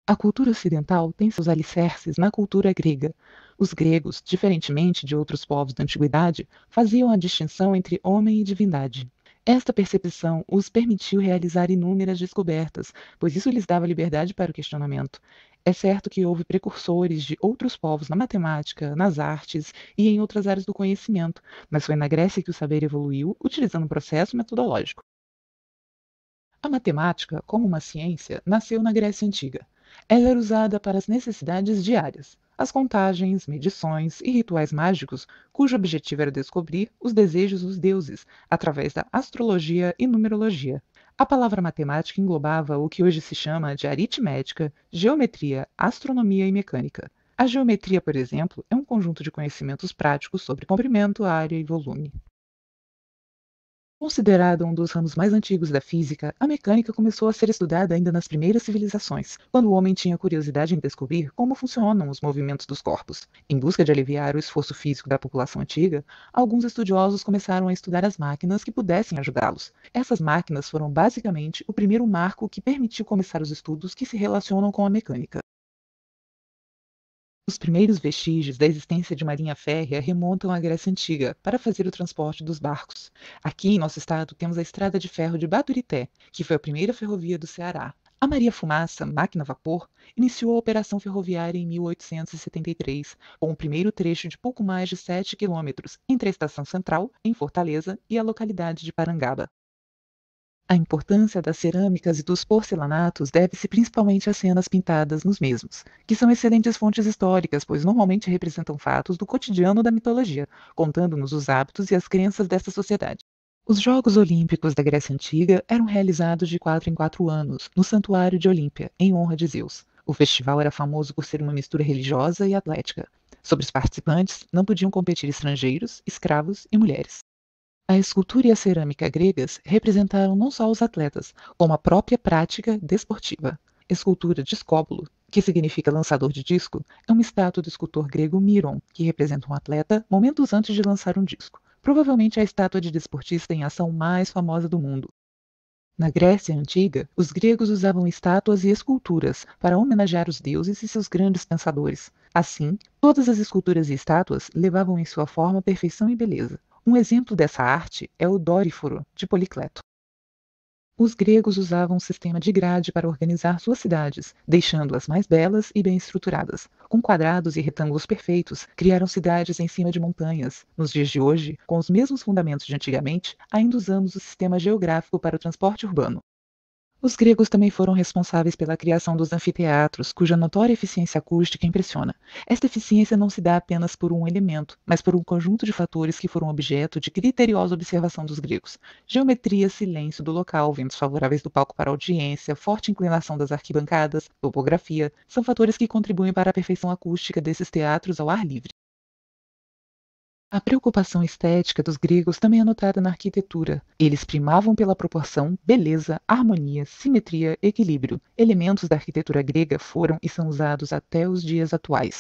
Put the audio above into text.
A cultura ocidental tem seus alicerces na cultura grega. Os gregos, diferentemente de outros povos da antiguidade, faziam a distinção entre homem e divindade. Esta percepção os permitiu realizar inúmeras descobertas, pois isso lhes dava liberdade para o questionamento. É certo que houve precursores de outros povos na matemática, nas artes e em outras áreas do conhecimento, mas foi na Grécia que o saber evoluiu utilizando um processo metodológico. A matemática, como uma ciência, nasceu na Grécia Antiga. Ela era usada para as necessidades diárias, as contagens, medições e rituais mágicos, cujo objetivo era descobrir os desejos dos deuses, através da astrologia e numerologia. A palavra matemática englobava o que hoje se chama de aritmética, geometria, astronomia e mecânica. A geometria, por exemplo, é um conjunto de conhecimentos práticos sobre comprimento, área e volume. Considerada um dos ramos mais antigos da física, a mecânica começou a ser estudada ainda nas primeiras civilizações, quando o homem tinha curiosidade em descobrir como funcionam os movimentos dos corpos. Em busca de aliviar o esforço físico da população antiga, alguns estudiosos começaram a estudar as máquinas que pudessem ajudá-los. Essas máquinas foram basicamente o primeiro marco que permitiu começar os estudos que se relacionam com a mecânica. Os primeiros vestígios da existência de uma linha férrea remontam à Grécia Antiga, para fazer o transporte dos barcos. Aqui em nosso estado temos a Estrada de Ferro de Baturité, que foi a primeira ferrovia do Ceará. A Maria Fumaça, máquina a vapor, iniciou a operação ferroviária em 1873, com o primeiro trecho de pouco mais de 7 quilômetros entre a Estação Central, em Fortaleza, e a localidade de Parangaba. A importância das cerâmicas e dos porcelanatos deve-se principalmente às cenas pintadas nos mesmos, que são excelentes fontes históricas, pois normalmente representam fatos do cotidiano da mitologia, contando-nos os hábitos e as crenças desta sociedade. Os Jogos Olímpicos da Grécia Antiga eram realizados de 4 em 4 anos, no Santuário de Olímpia, em honra de Zeus. O festival era famoso por ser uma mistura religiosa e atlética. Sobre os participantes, não podiam competir estrangeiros, escravos e mulheres. A escultura e a cerâmica gregas representaram não só os atletas, como a própria prática desportiva. Escultura de Escóbulo, que significa lançador de disco, é uma estátua do escultor grego Miron, que representa um atleta momentos antes de lançar um disco. Provavelmente a estátua de desportista em ação mais famosa do mundo. Na Grécia Antiga, os gregos usavam estátuas e esculturas para homenagear os deuses e seus grandes pensadores. Assim, todas as esculturas e estátuas levavam em sua forma perfeição e beleza. Um exemplo dessa arte é o Doríforo, de Policleto. Os gregos usavam um sistema de grade para organizar suas cidades, deixando-as mais belas e bem estruturadas. Com quadrados e retângulos perfeitos, criaram cidades em cima de montanhas. Nos dias de hoje, com os mesmos fundamentos de antigamente, ainda usamos o sistema geográfico para o transporte urbano. Os gregos também foram responsáveis pela criação dos anfiteatros, cuja notória eficiência acústica impressiona. Esta eficiência não se dá apenas por um elemento, mas por um conjunto de fatores que foram objeto de criteriosa observação dos gregos. Geometria, silêncio do local, ventos favoráveis do palco para a audiência, forte inclinação das arquibancadas, topografia, são fatores que contribuem para a perfeição acústica desses teatros ao ar livre. A preocupação estética dos gregos também é notada na arquitetura. Eles primavam pela proporção, beleza, harmonia, simetria, equilíbrio. Elementos da arquitetura grega foram e são usados até os dias atuais.